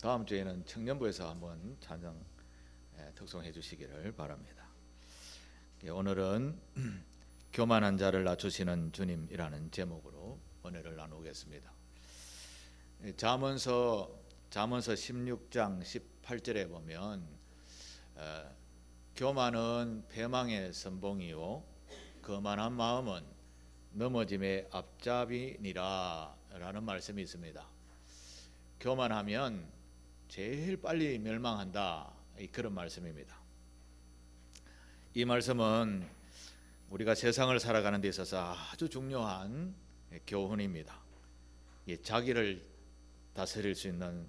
다음 주에는 청년부에서 한번 찬양 특송해 주시기를 바랍니다. 오늘은 교만한 자를 낮추시는 주님이라는 제목으로 은혜를 나누겠습니다. 잠언서 16장 18절에 보면 교만은 패망의 선봉이요 거만한 마음은 넘어짐의 앞잡이니라 라는 말씀이 있습니다. 교만하면 제일 빨리 멸망한다, 그런 말씀입니다. 이 말씀은 우리가 세상을 살아가는 데 있어서 아주 중요한 교훈입니다. 자기를 다스릴 수 있는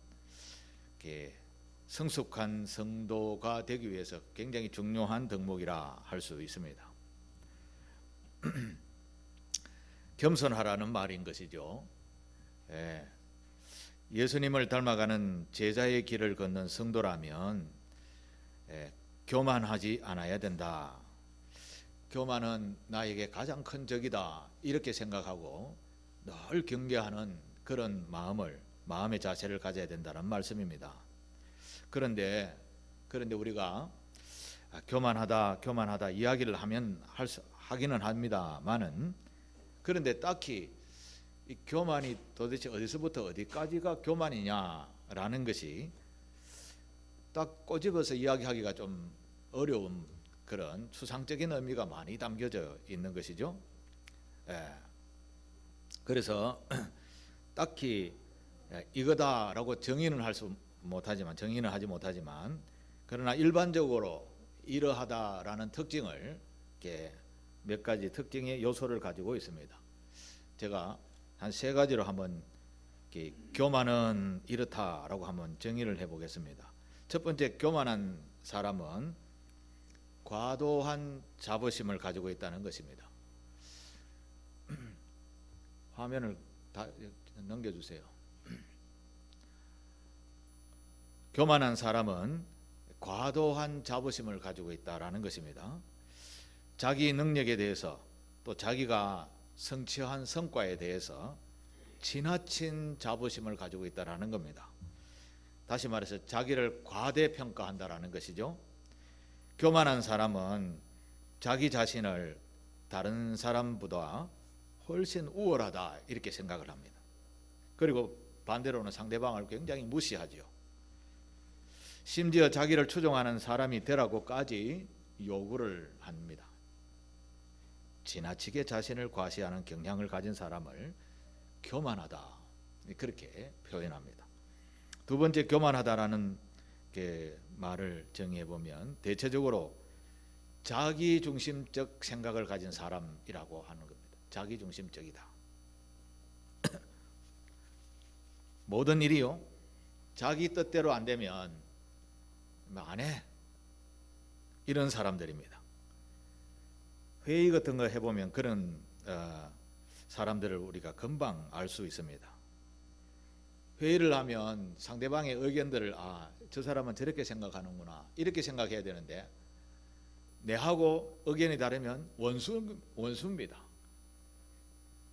성숙한 성도가 되기 위해서 굉장히 중요한 덕목이라 할 수 있습니다. 겸손하라는 말인 것이죠. 예수님을 닮아가는 제자의 길을 걷는 성도라면 교만하지 않아야 된다. 교만은 나에게 가장 큰 적이다, 이렇게 생각하고 늘 경계하는 그런 마음의 자세를 가져야 된다는 말씀입니다. 그런데 우리가 교만하다 이야기를 하기는 합니다만은, 그런데 딱히 이 교만이 도대체 어디서부터 어디까지가 교만이냐라는 것이 딱 꼬집어서 이야기하기가 좀 어려운 그런 추상적인 의미가 많이 담겨져 있는 것이죠. 그래서 딱히 이거다라고 정의는 하지 못하지만 그러나 일반적으로 이러하다라는 특징을 몇 가지 특징의 요소를 가지고 있습니다. 제가 한 세 가지로 한번 교만은 이렇다라고 한번 정의를 해보겠습니다. 첫 번째, 교만한 사람은 과도한 자부심을 가지고 있다는 것입니다. 화면을 다 넘겨주세요. 교만한 사람은 과도한 자부심을 가지고 있다라는 것입니다. 자기 능력에 대해서, 또 자기가 성취한 성과에 대해서 지나친 자부심을 가지고 있다라는 겁니다. 다시 말해서 자기를 과대평가한다라는 것이죠. 교만한 사람은 자기 자신을 다른 사람보다 훨씬 우월하다, 이렇게 생각을 합니다. 그리고 반대로는 상대방을 굉장히 무시하죠. 심지어 자기를 추종하는 사람이 되라고까지 요구를 합니다. 지나치게 자신을 과시하는 경향을 가진 사람을 교만하다, 그렇게 표현합니다. 두 번째, 교만하다라는 말을 정의해 보면 대체적으로 자기중심적 생각을 가진 사람이라고 하는 겁니다. 자기중심적이다. 모든 일이요, 자기 뜻대로 안 되면 안 해, 이런 사람들입니다. 회의 같은 거 해보면 그런 사람들을 우리가 금방 알 수 있습니다. 회의를 하면 상대방의 의견들을 저 사람은 저렇게 생각하는구나, 이렇게 생각해야 되는데 내하고 의견이 다르면 원수입니다.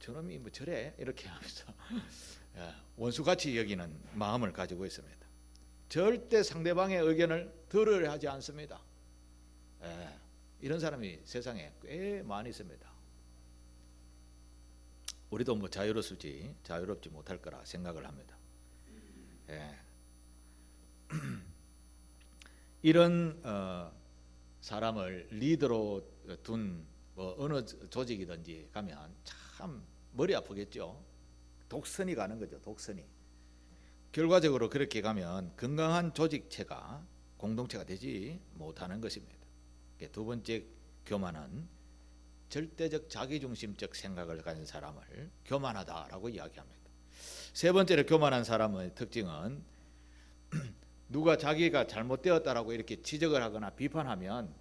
저놈이 뭐 저래, 이렇게 하면서 원수같이 여기는 마음을 가지고 있습니다. 절대 상대방의 의견을 들으려 하지 않습니다. 이런 사람이 세상에 꽤 많이 있습니다. 우리도 뭐 자유롭지 못할 거라 생각을 합니다. 이런 사람을 리더로 둔 어느 조직이든지 가면 참 머리 아프겠죠. 독선이 가는 거죠. 독선이. 결과적으로 그렇게 가면 건강한 조직체가, 공동체가 되지 못하는 것입니다. 두 번째, 교만은 절대적 자기중심적 생각을 가진 사람을 교만하다라고 이야기합니다. 세 번째로, 교만한 사람의 특징은 누가 자기가 잘못되었다라고 이렇게 지적을 하거나 비판하면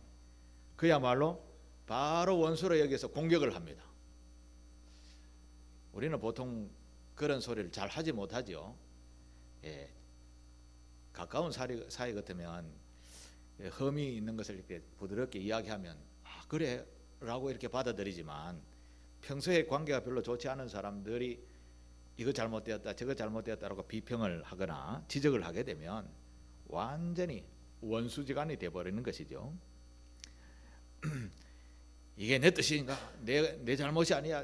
그야말로 바로 원수로 여기서 공격을 합니다. 우리는 보통 그런 소리를 잘 하지 못하죠. 가까운 사이 같으면 흠이 있는 것을 이렇게 부드럽게 이야기하면 그래 라고 이렇게 받아들이지만, 평소에 관계가 별로 좋지 않은 사람들이 이거 잘못되었다 저거 잘못되었다라고 비평을 하거나 지적을 하게 되면 완전히 원수지간이 돼버리는 것이죠. 이게 내 뜻인가? 내 잘못이 아니야.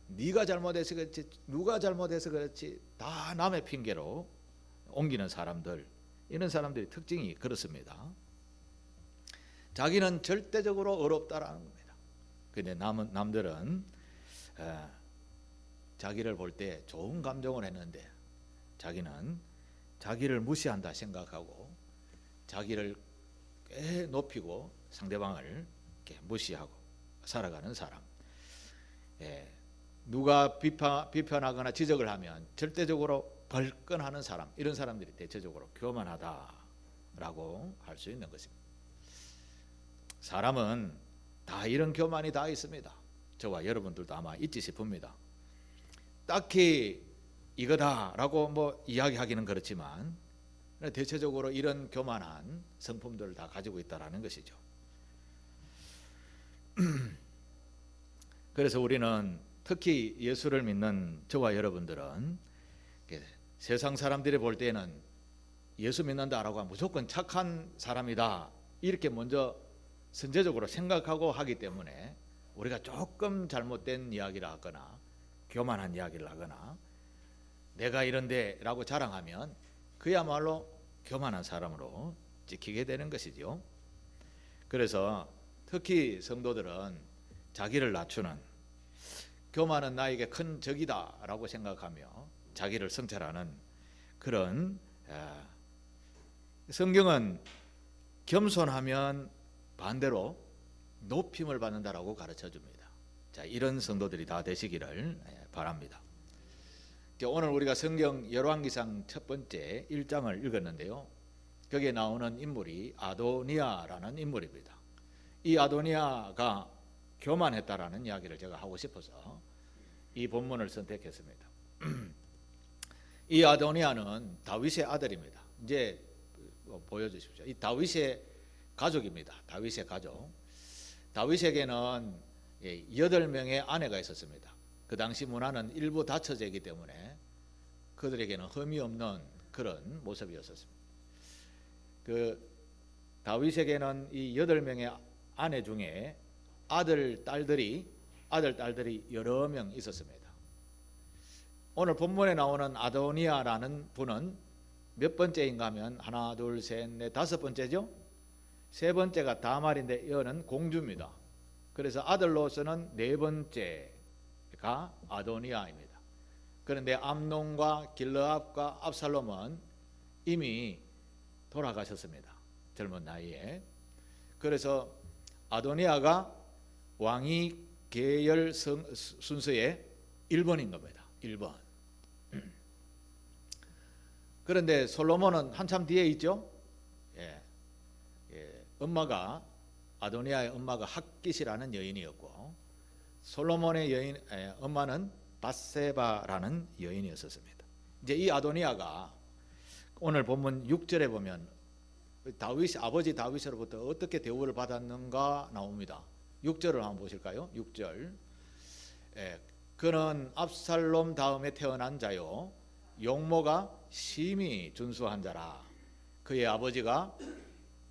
네가 잘못해서 그렇지, 누가 잘못해서 그렇지, 다 남의 핑계로 옮기는 사람들, 이런 사람들의 특징이 그렇습니다. 자기는 절대적으로 어렵다라는 겁니다. 근데 남들은 자기를 볼 때 좋은 감정을 했는데 자기는 자기를 무시한다 생각하고 자기를 꽤 높이고 상대방을 이렇게 무시하고 살아가는 사람. 누가 비판하거나 지적을 하면 절대적으로 벌끈하는 사람, 이런 사람들이 대체적으로 교만하다라고 할 수 있는 것입니다. 사람은 다 이런 교만이 다 있습니다. 저와 여러분들도 아마 있지 싶습니다. 딱히 이거다라고 뭐 이야기하기는 그렇지만 대체적으로 이런 교만한 성품들을 다 가지고 있다라는 것이죠. 그래서 우리는 특히 예수를 믿는 저와 여러분들은 세상 사람들이 볼 때는 예수 믿는다라고 하면 무조건 착한 사람이다 이렇게 먼저 선제적으로 생각하고 하기 때문에 우리가 조금 잘못된 이야기를 하거나 교만한 이야기를 하거나 내가 이런데 라고 자랑하면 그야말로 교만한 사람으로 찍히게 되는 것이죠. 그래서 특히 성도들은 자기를 낮추는, 교만은 나에게 큰 적이다 라고 생각하며 자기를 성찰하는 그런, 성경은 겸손하면 반대로 높임을 받는다라고 가르쳐 줍니다. 자, 이런 성도들이 다 되시기를 바랍니다. 오늘 우리가 성경 열왕기상 첫 번째 1장을 읽었는데요. 거기에 나오는 인물이 아도니아라는 인물입니다. 이 아도니아가 교만했다라는 이야기를 제가 하고 싶어서 이 본문을 선택했습니다. 이 아도니아는 다윗의 아들입니다. 이제 보여주십시오. 이 다윗의 가족입니다. 다윗의 가족. 다윗에게는 8명의 아내가 있었습니다. 그 당시 문화는 일부 다처제이기 때문에 그들에게는 흠이 없는 그런 모습이었습니다. 그 다윗에게는 이 8명의 아내 중에 아들, 딸들이 여러 명 있었습니다. 오늘 본문에 나오는 아도니아라는 분은 몇 번째인가 하면 하나, 둘, 셋, 넷, 5번째죠. 3번째가 다말인데 이거는 공주입니다. 그래서 아들로서는 4번째가 아도니아입니다. 그런데 암논과 길르압과 압살롬은 이미 돌아가셨습니다. 젊은 나이에. 그래서 아도니아가 왕위 계열 순서의 1번인 겁니다. 1번. 그런데 솔로몬은 한참 뒤에 있죠. 엄마가, 아도니아의 엄마가 핫깃이라는 여인이었고 솔로몬의 엄마는 밧세바라는 여인이었습니다. 이제 이 아도니아가 오늘 본문 6절에 보면 아버지 다윗으로부터 어떻게 대우를 받았는가 나옵니다. 6절을 한번 보실까요? 6절. 그는 압살롬 다음에 태어난 자요 용모가 심히 준수한 자라. 그의 아버지가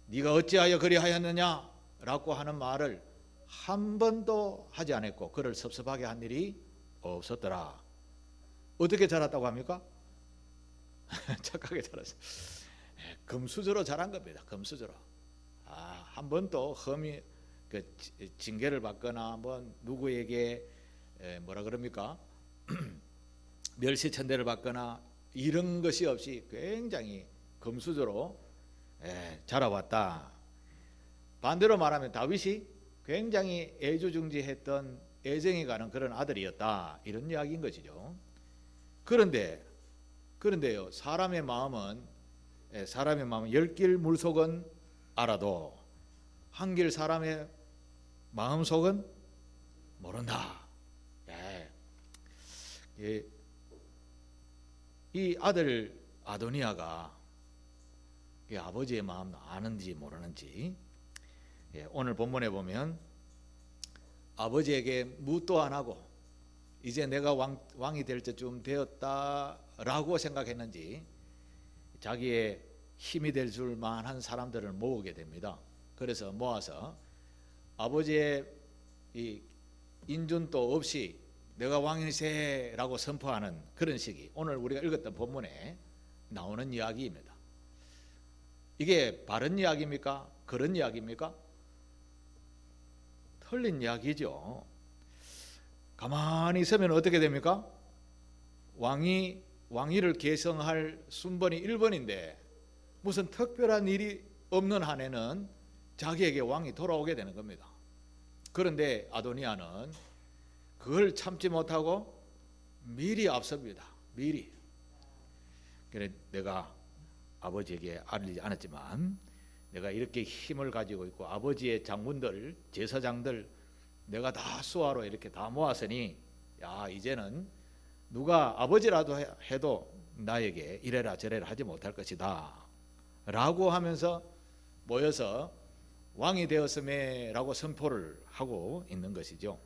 네가 어찌하여 그리하였느냐 라고 하는 말을 한 번도 하지 않았고 그를 섭섭하게 한 일이 없었더라. 어떻게 자랐다고 합니까? 착하게 자랐어요. 금수저로 자란 겁니다. 금수저로. 한 번도 흠이 징계를 받거나 누구에게 뭐라 그럽니까? 멸시천대를 받거나 이런 것이 없이 굉장히 금수저로 자라왔다. 반대로 말하면 다윗이 굉장히 애조중지했던 애정이 가는 그런 아들이었다. 이런 이야기인 것이죠. 그런데요, 사람의 마음은 10길 물속은 알아도 한길 사람의 마음속은 모른다. 이 아들 아도니아가 아버지의 마음 아는지 모르는지 오늘 본문에 보면 아버지에게 묻도 안 하고 이제 내가 왕이 될 때쯤 되었다라고 생각했는지 자기의 힘이 될 줄 만한 사람들을 모으게 됩니다. 그래서 모아서 아버지의 이 인준도 없이 내가 왕이세라고 선포하는 그런 식이 오늘 우리가 읽었던 본문에 나오는 이야기입니다. 이게 바른 이야기입니까? 그런 이야기입니까? 틀린 이야기죠. 가만히 있으면 어떻게 됩니까? 왕위를 계승할 순번이 1번인데 무슨 특별한 일이 없는 한에는 자기에게 왕이 돌아오게 되는 겁니다. 그런데 아도니아는 그걸 참지 못하고 미리 앞섭니다. 미리. 그래 내가 아버지에게 알리지 않았지만 내가 이렇게 힘을 가지고 있고 아버지의 장군들, 제사장들 내가 다 수하로 이렇게 다 모았으니 야 이제는 누가 아버지라도 해도 나에게 이래라 저래라 하지 못할 것이다 라고 하면서 모여서 왕이 되었음에 라고 선포를 하고 있는 것이죠.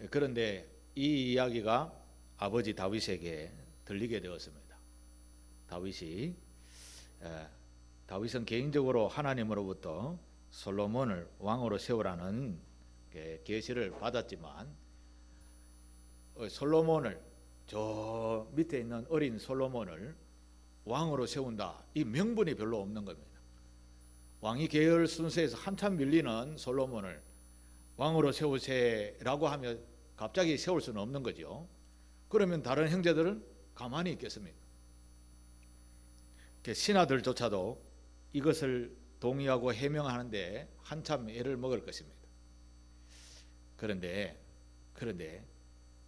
그런데 이 이야기가 아버지 다윗에게 들리게 되었습니다. 다윗은 개인적으로 하나님으로부터 솔로몬을 왕으로 세우라는 계시를 받았지만 솔로몬을 저 밑에 있는 어린 솔로몬을 왕으로 세운다 이 명분이 별로 없는 겁니다. 왕위 계열 순서에서 한참 밀리는 솔로몬을 왕으로 세우세라고 하면 갑자기 세울 수는 없는 거죠. 그러면 다른 형제들은 가만히 있겠습니까? 신하들조차도 이것을 동의하고 해명하는데 한참 애를 먹을 것입니다. 그런데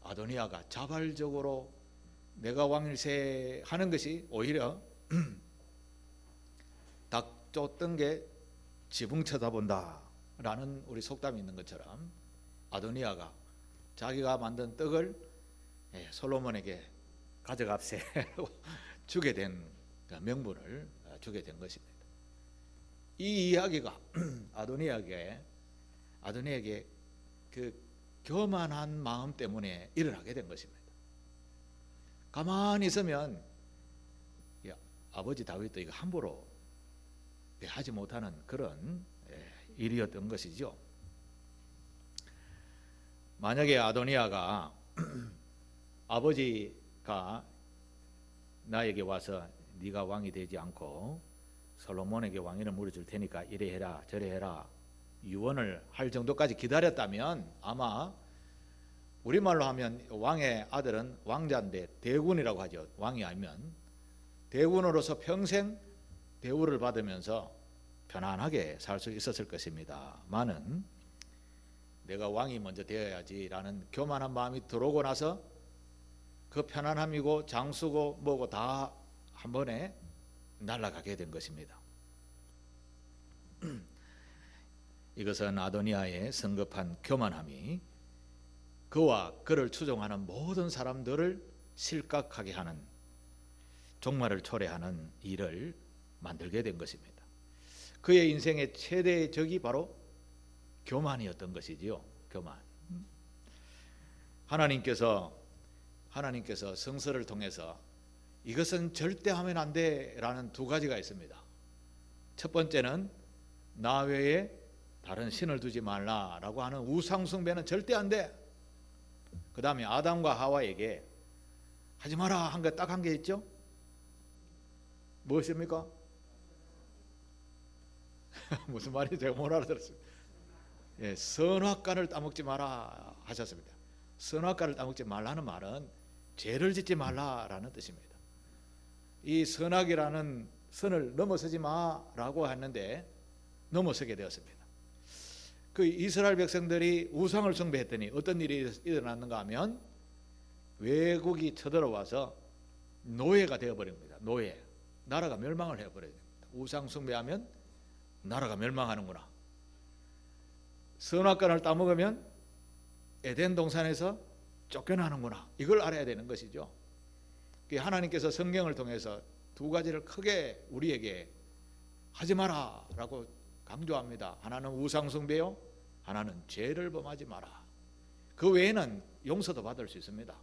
아도니아가 자발적으로 내가 왕일세 하는 것이 오히려 닭 쫓던 게 지붕 쳐다본다 라는 우리 속담이 있는 것처럼 아도니아가 자기가 만든 떡을 솔로몬에게 가져갑세 주게 된 명분을 주게 된 것입니다. 이 이야기가 아도니아에게 그 교만한 마음 때문에 일어나게 된 것입니다. 가만히 있으면 아버지 다윗도 이거 함부로 하지 못하는 그런 일이었던 것이죠. 만약에 아도니아가 아버지가 나에게 와서 네가 왕이 되지 않고 솔로몬에게 왕위를 물어줄 테니까 이래 해라 저래 해라 유언을 할 정도까지 기다렸다면 아마 우리말로 하면 왕의 아들은 왕자인데 대군이라고 하죠. 왕이 아니면 대군으로서 평생 대우를 받으면서 편안하게 살 수 있었을 것입니다. 많은 내가 왕이 먼저 되어야지라는 교만한 마음이 들어오고 나서 그 편안함이고 장수고 뭐고 다 한 번에 날아가게 된 것입니다. 이것은 아도니아의 성급한 교만함이 그와 그를 추종하는 모든 사람들을 실각하게 하는 종말을 초래하는 일을 만들게 된 것입니다. 그의 인생의 최대의 적이 바로 교만이었던 것이지요. 교만. 하나님께서 성서를 통해서 이것은 절대 하면 안 돼라는 두 가지가 있습니다. 첫 번째는 나 외에 다른 신을 두지 말라라고 하는 우상 숭배는 절대 안 돼. 그 다음에 아담과 하와에게 하지 마라 한 거 딱 한 게 있죠. 무엇입니까? 무슨 말인지 제가 못 알아들었습니다. 선악과를 따먹지 마라 하셨습니다. 선악과를 따먹지 말라는 말은 죄를 짓지 말라라는 뜻입니다. 이 선악이라는 선을 넘어서지 마라고 했는데 넘어서게 되었습니다. 그 이스라엘 백성들이 우상을 숭배했더니 어떤 일이 일어났는가 하면 외국이 쳐들어와서 노예가 되어버립니다. 노예. 나라가 멸망을 해버려요. 우상 숭배하면 나라가 멸망하는구나. 선악과를 따먹으면 에덴 동산에서 쫓겨나는구나. 이걸 알아야 되는 것이죠. 하나님께서 성경을 통해서 두 가지를 크게 우리에게 하지 마라 라고 강조합니다. 하나는 우상 숭배요, 하나는 죄를 범하지 마라. 그 외에는 용서도 받을 수 있습니다.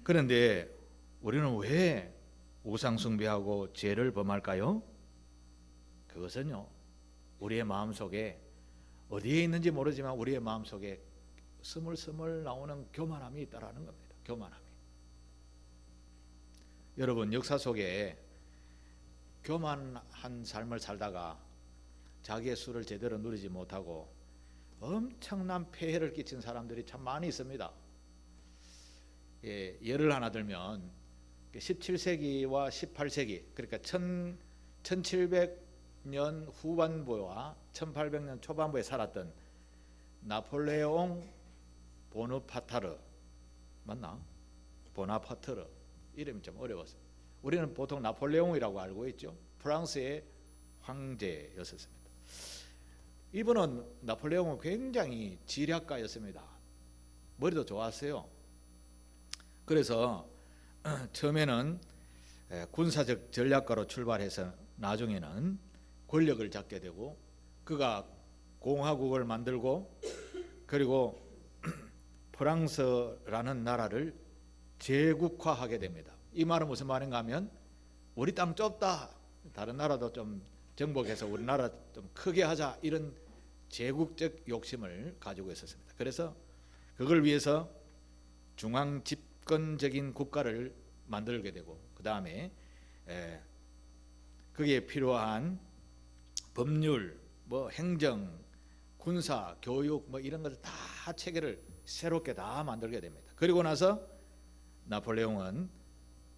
그런데 우리는 왜 우상 숭배하고 죄를 범할까요? 그것은요, 우리의 마음속에 어디에 있는지 모르지만 우리의 마음속에 스물스물 나오는 교만함이 있다라는 겁니다. 교만함이. 여러분, 역사 속에 교만한 삶을 살다가 자기의 수를 제대로 누리지 못하고 엄청난 폐해를 끼친 사람들이 참 많이 있습니다. 예를 하나 들면 17세기와 18세기, 그러니까 1700년 후반부와 1800년 초반부에 살았던 나폴레옹 보나파르, 맞나? 보나파르, 이름이 좀 어려워서 우리는 보통 나폴레옹이라고 알고 있죠. 프랑스의 황제였었습니다. 이분은, 나폴레옹은 굉장히 지략가였습니다. 머리도 좋았어요. 그래서 처음에는 군사적 전략가로 출발해서 나중에는 권력을 잡게 되고, 그가 공화국을 만들고, 그리고 프랑스라는 나라를 제국화하게 됩니다. 이 말은 무슨 말인가 하면, 우리 땅 좁다, 다른 나라도 좀 정복해서 우리나라 좀 크게 하자, 이런 제국적 욕심을 가지고 있었습니다. 그래서 그걸 위해서 중앙 집권적인 국가를 만들게 되고, 그 다음에 거기에 필요한 법률, 뭐 행정, 군사, 교육, 뭐 이런 것을 다 체계를 새롭게 다 만들게 됩니다. 그리고 나서 나폴레옹은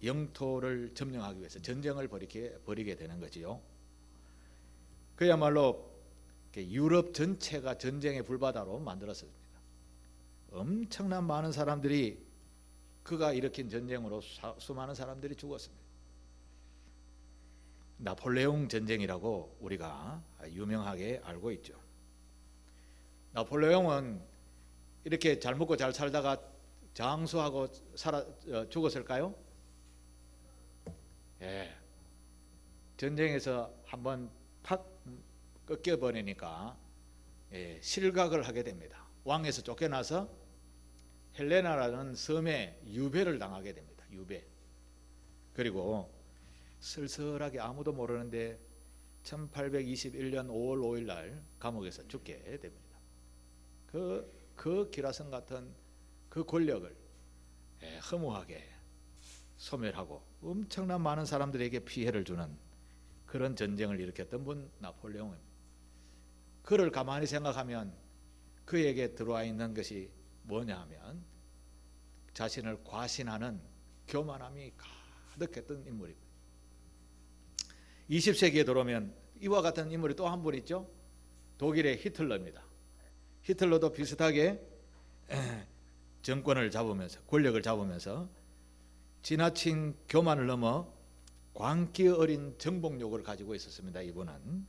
영토를 점령하기 위해서 전쟁을 벌이게 되는 거지요. 그야말로 유럽 전체가 전쟁의 불바다로 만들었습니다. 엄청난 많은 사람들이, 그가 일으킨 전쟁으로 수많은 사람들이 죽었습니다. 나폴레옹 전쟁이라고 우리가 유명하게 알고 있죠. 나폴레옹은 이렇게 잘 먹고 잘 살다가 장수하고 죽었을까요? 예. 전쟁에서 한번 팍 꺾여버리니까 실각을 하게 됩니다. 왕에서 쫓겨나서 헬레나라는 섬에 유배를 당하게 됩니다. 유배. 그리고 쓸쓸하게 아무도 모르는데 1821년 5월 5일 날 감옥에서 죽게 됩니다. 그 기라성 같은 그 권력을 허무하게 소멸하고 엄청난 많은 사람들에게 피해를 주는 그런 전쟁을 일으켰던 분, 나폴레옹입니다. 그를 가만히 생각하면 그에게 들어와 있는 것이 뭐냐 하면, 자신을 과신하는 교만함이 가득했던 인물입니다. 20세기에 들어오면 이와 같은 인물이 또 한 분 있죠. 독일의 히틀러입니다. 히틀러도 비슷하게 정권을 잡으면서, 권력을 잡으면서 지나친 교만을 넘어 광기 어린 정복욕을 가지고 있었습니다. 이분은.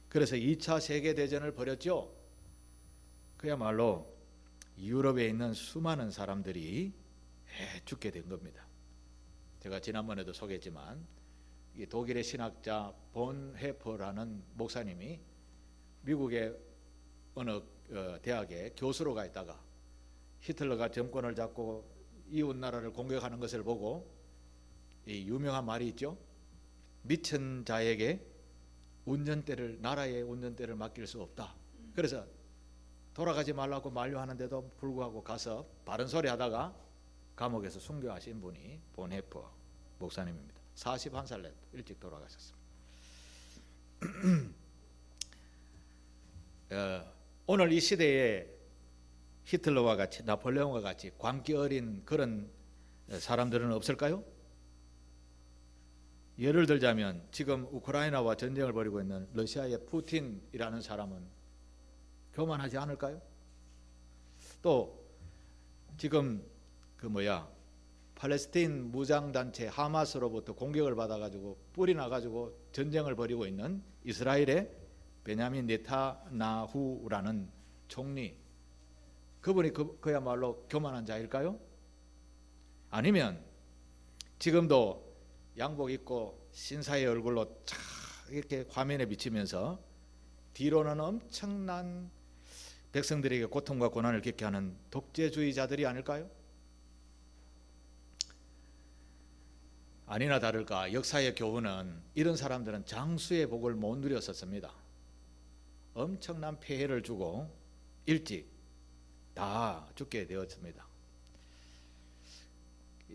그래서 2차 세계대전을 벌였죠. 그야말로 유럽에 있는 수많은 사람들이 죽게 된 겁니다. 제가 지난번에도 소개했지만, 독일의 신학자 본 헤퍼라는 목사님이 미국의 어느 대학에 교수로 가 있다가 히틀러가 정권을 잡고 이웃 나라를 공격하는 것을 보고, 이 유명한 말이 있죠. 미친 자에게 나라의 운전대를 맡길 수 없다. 그래서 돌아가지 말라고 만류하는데도 불구하고 가서 바른 소리 하다가 감옥에서 순교하신 분이 본 헤퍼 목사님입니다. 41살 때 일찍 돌아가셨습니다. 오늘 이 시대에 히틀러와 같이, 나폴레옹과 같이 광기 어린 그런 사람들은 없을까요? 예를 들자면 지금 우크라이나와 전쟁을 벌이고 있는 러시아의 푸틴이라는 사람은 교만하지 않을까요? 또 지금 팔레스타인 무장단체 하마스로부터 공격을 받아가지고 뿔이 나가지고 전쟁을 벌이고 있는 이스라엘의 베냐민 네타냐후라는 총리, 그분이 그야말로 교만한 자일까요? 아니면 지금도 양복 입고 신사의 얼굴로 이렇게 화면에 비치면서 뒤로는 엄청난 백성들에게 고통과 고난을 겪게 하는 독재주의자들이 아닐까요? 아니나 다를까 역사의 교훈은 이런 사람들은 장수의 복을 못 누렸었습니다. 엄청난 폐해를 주고 일찍 다 죽게 되었습니다.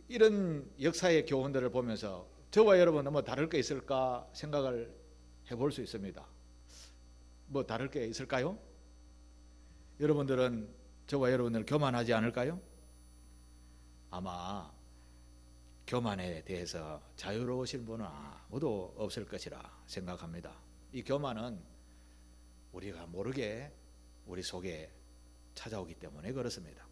이런 역사의 교훈들을 보면서 저와 여러분은 뭐 다를 게 있을까 생각을 해볼 수 있습니다. 뭐 다를 게 있을까요? 여러분들은 저와 여러분들 교만하지 않을까요? 아마 교만에 대해서 자유로우신 분은 아무도 없을 것이라 생각합니다. 이 교만은 우리가 모르게 우리 속에 찾아오기 때문에 그렇습니다.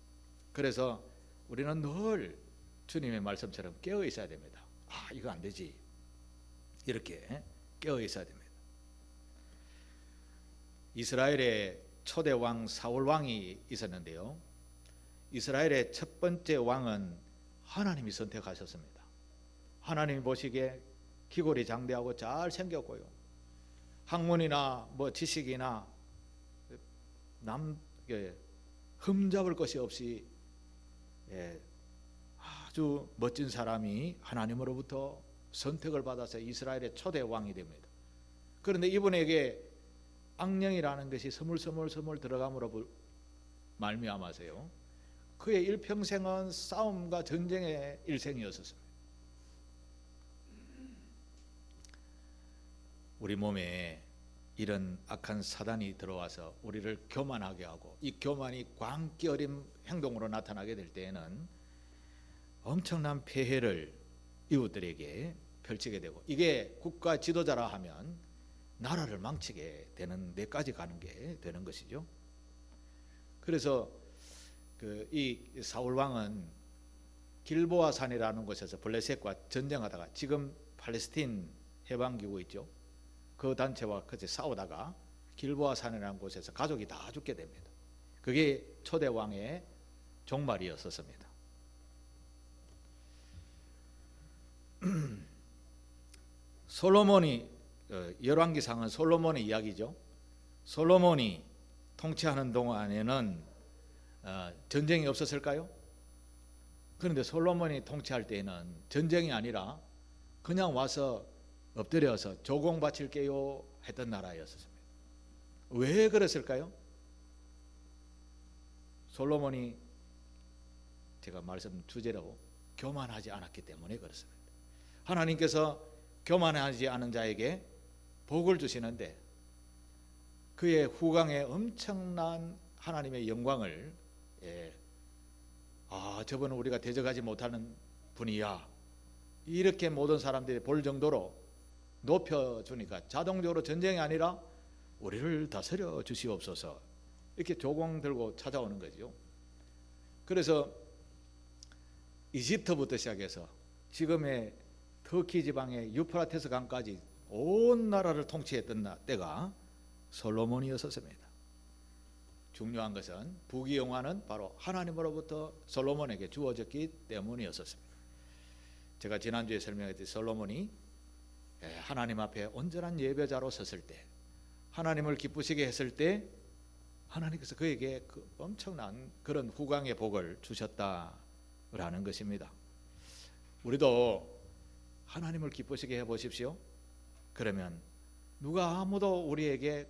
그래서 우리는 늘 주님의 말씀처럼 깨어 있어야 됩니다. 이거 안 되지. 이렇게 깨어 있어야 됩니다. 이스라엘의 초대 왕 사울 왕이 있었는데요. 이스라엘의 첫 번째 왕은 하나님이 선택하셨습니다. 하나님이 보시기에 기골이 장대하고 잘 생겼고요. 학문이나 뭐 지식이나 흠잡을 것이 없이 아주 멋진 사람이 하나님으로부터 선택을 받아서 이스라엘의 초대 왕이 됩니다. 그런데 이분에게 악령이라는 것이 스물스물 들어감으로 말미암아서요, 그의 일평생은 싸움과 전쟁의 일생이었습니다. 우리 몸에 이런 악한 사단이 들어와서 우리를 교만하게 하고, 이 교만이 광기 어린 행동으로 나타나게 될 때에는 엄청난 폐해를 이웃들에게 펼치게 되고, 이게 국가 지도자라 하면 나라를 망치게 되는 데까지 가는 게 되는 것이죠. 그래서 이 사울 왕은 길보아 산이라는 곳에서 블레셋과 전쟁하다가, 지금 팔레스틴 해방기구 있죠, 그 단체와 같이 싸우다가 길보아 산이라는 곳에서 가족이 다 죽게 됩니다. 그게 초대 왕의 종말이었었습니다. 솔로몬이, 열왕기상은 솔로몬의 이야기죠. 솔로몬이 통치하는 동안에는 전쟁이 없었을까요? 그런데 솔로몬이 통치할 때에는 전쟁이 아니라 그냥 와서 엎드려서 조공 바칠게요 했던 나라였습니다. 왜 그랬을까요? 솔로몬이, 제가 말씀 주제로, 교만하지 않았기 때문에 그렇습니다. 하나님께서 교만하지 않은 자에게 복을 주시는데, 그의 후광에 엄청난 하나님의 영광을, 저분은 우리가 대적하지 못하는 분이야, 이렇게 모든 사람들이 볼 정도로 높여주니까 자동적으로 전쟁이 아니라 우리를 다스려 주시옵소서, 이렇게 조공 들고 찾아오는 거죠. 그래서 이집트부터 시작해서 지금의 터키 지방의 유프라테스 강까지 온 나라를 통치했던 때가 솔로몬이었습니다. 중요한 것은 부귀영화는 바로 하나님으로부터 솔로몬에게 주어졌기 때문이었습니다. 제가 지난주에 설명했듯이 솔로몬이 하나님 앞에 온전한 예배자로 섰을 때, 하나님을 기쁘시게 했을 때 하나님께서 그에게 그 엄청난 그런 후광의 복을 주셨다라는 것입니다. 우리도 하나님을 기쁘시게 해보십시오. 그러면 누가 아무도 우리에게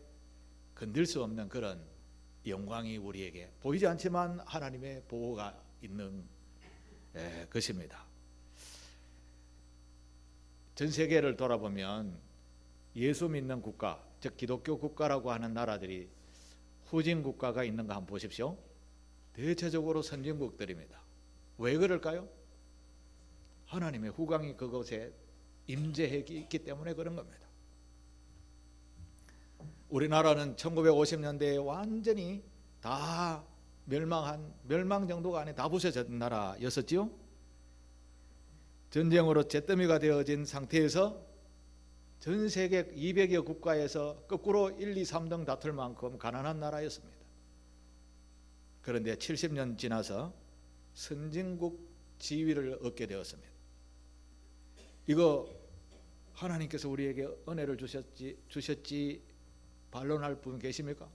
건들 수 없는 그런 영광이 우리에게 보이지 않지만 하나님의 보호가 있는 것입니다. 전 세계를 돌아보면 예수 믿는 국가, 즉 기독교 국가라고 하는 나라들이 후진 국가가 있는가 한번 보십시오. 대체적으로 선진국들입니다. 왜 그럴까요? 하나님의 후광이 그곳에 임재했기 때문에 그런 겁니다. 우리나라는 1950년대에 완전히 다 멸망 정도가 아니라 다 부서진 나라였었지요. 전쟁으로 잿더미가 되어진 상태에서 전 세계 200여 국가에서 거꾸로 1, 2, 3등 다툴 만큼 가난한 나라였습니다. 그런데 70년 지나서 선진국 지위를 얻게 되었습니다. 이거 하나님께서 우리에게 은혜를 주셨지 반론할 분 계십니까?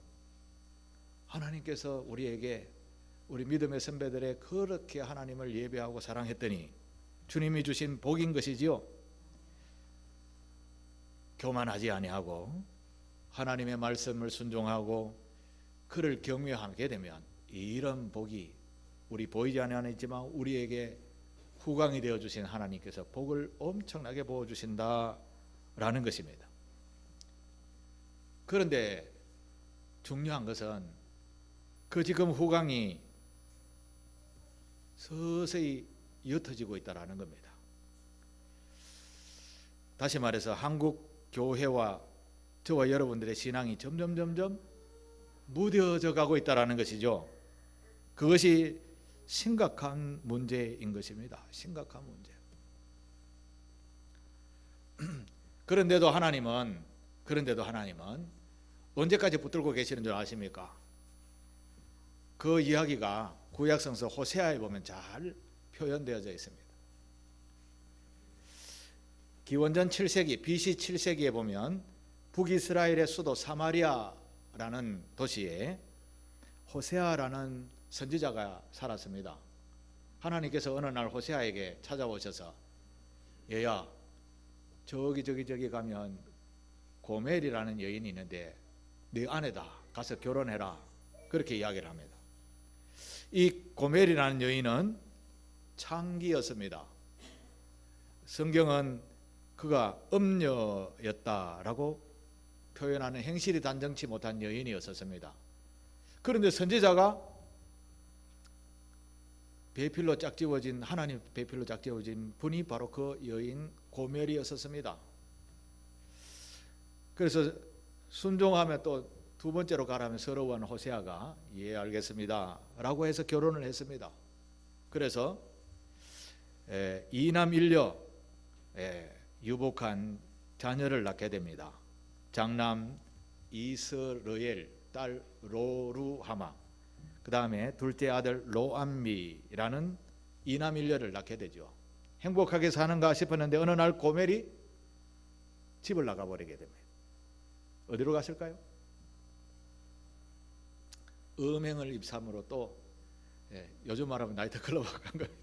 하나님께서 우리에게 우리 믿음의 선배들의 그렇게 하나님을 예배하고 사랑했더니 주님이 주신 복인 것이지요. 교만하지 아니하고 하나님의 말씀을 순종하고 그를 경외하게 되면 이런 복이 우리 보이지 않지만 우리에게 후광이 되어 주신 하나님께서 복을 엄청나게 부어 주신다라는 것입니다. 그런데 중요한 것은 그 지금 후광이 서서히 옅어지고 있다라는 겁니다. 다시 말해서 한국 교회와 저와 여러분들의 신앙이 점점 무뎌져 가고 있다라는 것이죠. 그것이 심각한 문제인 것입니다. 심각한 문제. 그런데도 하나님은 언제까지 붙들고 계시는 줄 아십니까? 그 이야기가 구약성서 호세아에 보면 잘 표현되어져 있습니다. 기원전 7세기 BC 7세기에 보면 북이스라엘의 수도 사마리아라는 도시에 호세아라는 선지자가 살았습니다. 하나님께서 어느 날 호세아에게 찾아오셔서 얘야 저기 가면 고멜이라는 여인이 있는데 네 아내다. 가서 결혼해라. 그렇게 이야기를 합니다. 이 고멜이라는 여인은 창기였습니다. 성경은 그가 음녀였다라고 표현하는 행실이 단정치 못한 여인이었습니다. 그런데 선지자가 배필로 짝지워진 하나님 배필로 짝지워진 분이 바로 그 여인 고멜이었습니다. 그래서 순종하면 또 두 번째로 가라면 서러워하는 호세아가 예 알겠습니다 라고 해서 결혼을 했습니다. 그래서 이남 일녀 유복한 자녀를 낳게 됩니다. 장남 이스르엘, 딸 로루하마, 그 다음에 둘째 아들 로암미라는 이남 일녀를 낳게 되죠. 행복하게 사는가 싶었는데 어느 날 고멜이 집을 나가버리게 됩니다. 어디로 갔을까요? 음행을 입삼으로 또 요즘 말하면 나이트클럽 간 겁니다.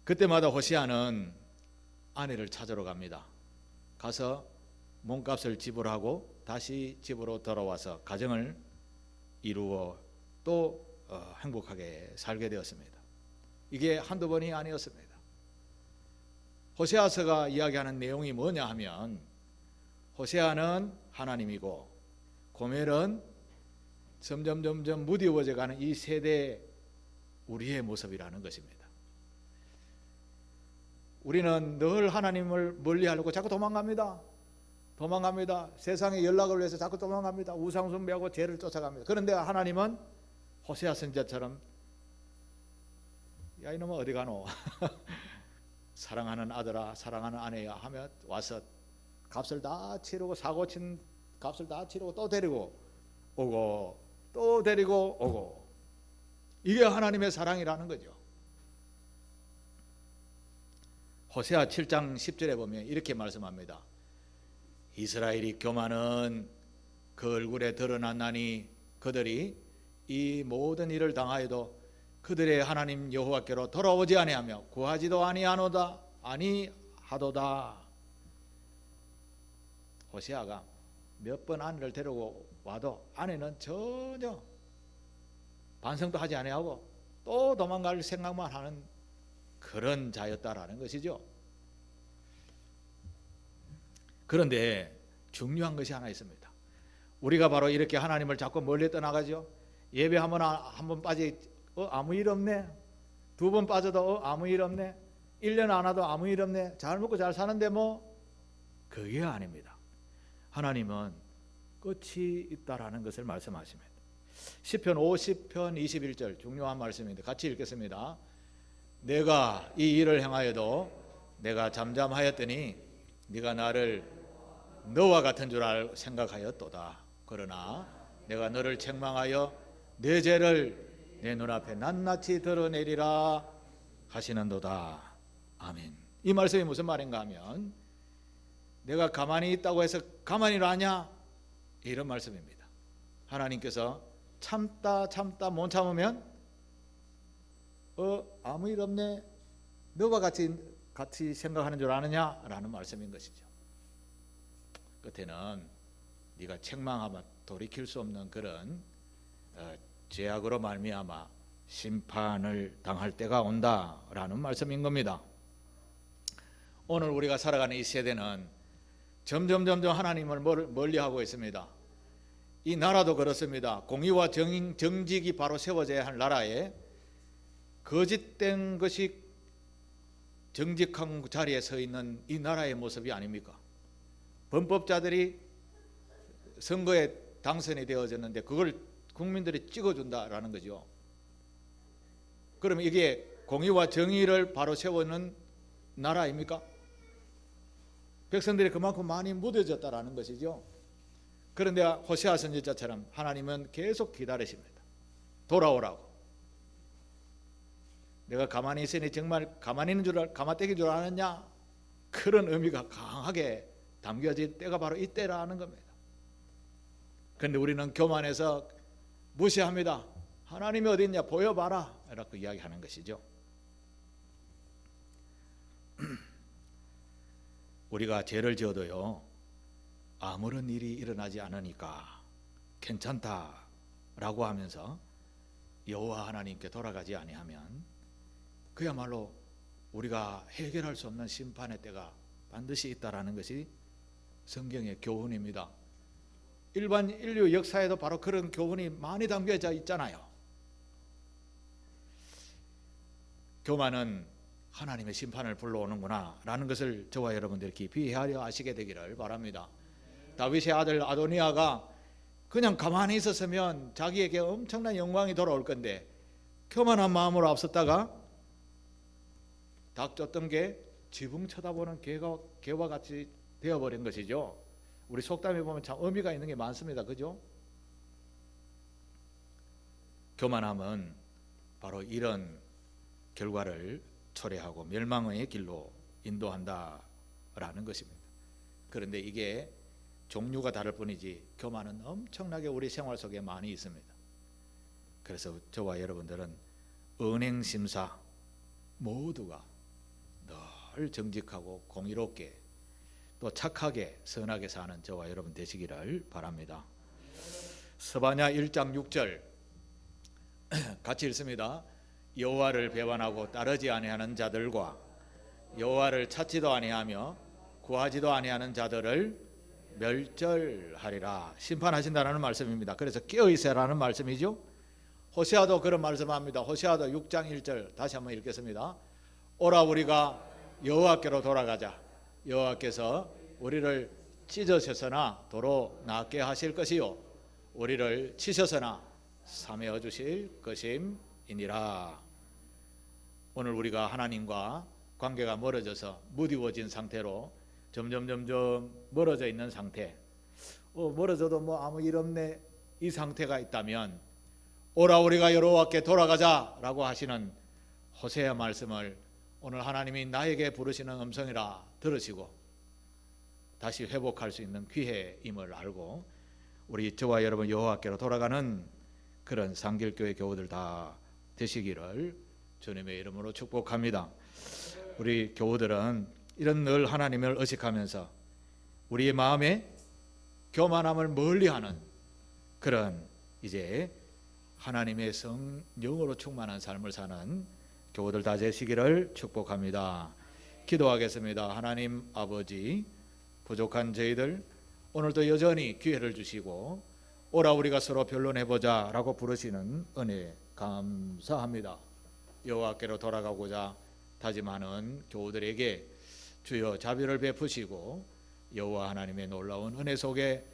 그때마다 호시아는 아내를 찾으러 갑니다. 가서 몸값을 지불하고 다시 집으로 돌아와서 가정을 이루어 또 행복하게 살게 되었습니다. 이게 한두 번이 아니었습니다. 호세아서가 이야기하는 내용이 뭐냐 하면 호세아는 하나님이고 고멜은 점점 무뎌져 가는 이 세대 우리의 모습이라는 것입니다. 우리는 늘 하나님을 멀리하려고 자꾸 도망갑니다. 세상의 연락을 위해서 자꾸 도망갑니다. 우상 숭배하고 죄를 쫓아갑니다. 그런데 하나님은 호세아 선지자처럼 야 이놈아 어디 가노? 사랑하는 아들아 사랑하는 아내야 하며 와서 값을 다 치르고 사고 친 값을 다 치르고 또 데리고 오고 또 데리고 오고 이게 하나님의 사랑이라는 거죠. 호세아 7장 10절에 보면 이렇게 말씀합니다. 이스라엘이 교만은 그 얼굴에 드러났나니 그들이 이 모든 일을 당하여도 그들의 하나님 여호와께로 돌아오지 아니하며 구하지도 아니하도다. 호세아가 몇 번 아내를 데리고 와도 아내는 전혀 반성도 하지 아니하고 또 도망갈 생각만 하는 그런 자였다라는 것이죠. 그런데 중요한 것이 하나 있습니다. 우리가 바로 이렇게 하나님을 자꾸 멀리 떠나가죠. 예배하면 한 번 빠지 아무 일 없네. 두 번 빠져도 아무 일 없네. 1년 안 와도 아무 일 없네. 잘 먹고 잘 사는데 뭐 그게 아닙니다. 하나님은 끝이 있다라는 것을 말씀하십니다. 시편 50편 21절 중요한 말씀인데 같이 읽겠습니다. 내가 이 일을 행하여도 내가 잠잠하였더니 네가 나를 너와 같은 줄 생각하였도다. 그러나 내가 너를 책망하여 내 죄를 내 눈앞에 낱낱이 드러내리라 하시는도다. 아멘. 이 말씀이 무슨 말인가 하면 내가 가만히 있다고 해서 가만히 놔냐? 이런 말씀입니다. 하나님께서 참다 못 참으면 아무 일 없네, 너와 같이 생각하는 줄 아느냐? 라는 말씀인 것이죠. 끝에는 네가 책망하면 돌이킬 수 없는 그런 죄악으로 말미암아 심판을 당할 때가 온다라는 말씀인 겁니다. 오늘 우리가 살아가는 이 세대는 점점 하나님을 멀리하고 있습니다. 이 나라도 그렇습니다. 공의와 정직이 바로 세워져야 할 나라에 거짓된 것이 정직한 자리에 서 있는 이 나라의 모습이 아닙니까? 범법자들이 선거에 당선이 되어졌는데 그걸 국민들이 찍어준다라는 거죠. 그러면 이게 공의와 정의를 바로 세우는 나라입니까? 백성들이 그만큼 많이 무뎌졌다라는 것이죠. 그런데 호세아 선지자처럼 하나님은 계속 기다리십니다. 돌아오라고. 내가 가만히 있으니 정말 가만히 있는 줄 가마떼기 줄 아느냐? 그런 의미가 강하게 담겨질 때가 바로 이때라는 겁니다. 그런데 우리는 교만해서 무시합니다. 하나님이 어디 있냐 보여봐라 라고 이야기하는 것이죠. 우리가 죄를 지어도요 아무런 일이 일어나지 않으니까 괜찮다라고 하면서 여호와 하나님께 돌아가지 아니하면 그야말로 우리가 해결할 수 없는 심판의 때가 반드시 있다라는 것이 성경의 교훈입니다. 일반 인류 역사에도 바로 그런 교훈이 많이 담겨져 있잖아요. 교만은 하나님의 심판을 불러오는구나 라는 것을 저와 여러분들이 깊이 헤아려 아시게 되기를 바랍니다. 다윗의 아들 아도니아가 그냥 가만히 있었으면 자기에게 엄청난 영광이 돌아올 건데 교만한 마음으로 앞섰다가 닥쳤던 게 지붕 쳐다보는 개와 같이 되어버린 것이죠. 우리 속담에 보면 참 의미가 있는 게 많습니다. 그죠? 교만함은 바로 이런 결과를 초래하고 멸망의 길로 인도한다라는 것입니다. 그런데 이게 종류가 다를 뿐이지 교만은 엄청나게 우리 생활 속에 많이 있습니다. 그래서 저와 여러분들은 은행심사 모두가 늘 정직하고 공의롭게 또 착하게 선하게 사는 저와 여러분 되시기를 바랍니다. 스바냐 1장 6절 같이 읽습니다. 여호와를 배반하고 따르지 아니하는 자들과 여호와를 찾지도 아니하며 구하지도 아니하는 자들을 멸절하리라. 심판하신다는 말씀입니다. 그래서 깨어있으라는 말씀이죠. 호세아도 그런 말씀합니다. 호세아도 6장 1절 다시 한번 읽겠습니다. 오라 우리가 여호와께로 돌아가자. 여호와께서 우리를 찢으셨으나 도로 낫게 하실 것이요 우리를 치셨으나 사매어 주실 것임이니라. 오늘 우리가 하나님과 관계가 멀어져서 무디워진 상태로 점점 멀어져 있는 상태, 멀어져도 뭐 아무 일 없네 이 상태가 있다면 오라 우리가 여호와께 돌아가자라고 하시는 호세아 말씀을 오늘 하나님이 나에게 부르시는 음성이라 들으시고 다시 회복할 수 있는 기회임을 알고 우리 저와 여러분 여호와께로 돌아가는 그런 상길교회 교우들 다 되시기를 주님의 이름으로 축복합니다. 우리 교우들은 이런 늘 하나님을 의식하면서 우리의 마음에 교만함을 멀리하는 그런 이제 하나님의 성령으로 충만한 삶을 사는 교우들 다 되시기를 축복합니다. 기도하겠습니다. 하나님 아버지, 부족한 저희들 오늘도 여전히 기회를 주시고 오라 우리가 서로 변론해보자 라고 부르시는 은혜 감사합니다. 여호와께로 돌아가고자 다짐하는 교우들에게 주여 자비를 베푸시고 여호와 하나님의 놀라운 은혜 속에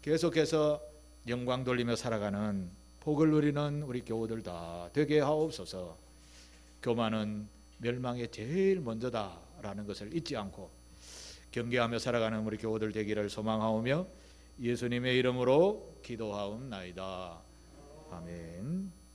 계속해서 영광 돌리며 살아가는 복을 누리는 우리 교우들 다 되게 하옵소서. 교만은 멸망의 제일 먼저다라는 것을 잊지 않고 경계하며 살아가는 우리 교우들 되기를 소망하오며 예수님의 이름으로 기도하옵나이다. 아멘.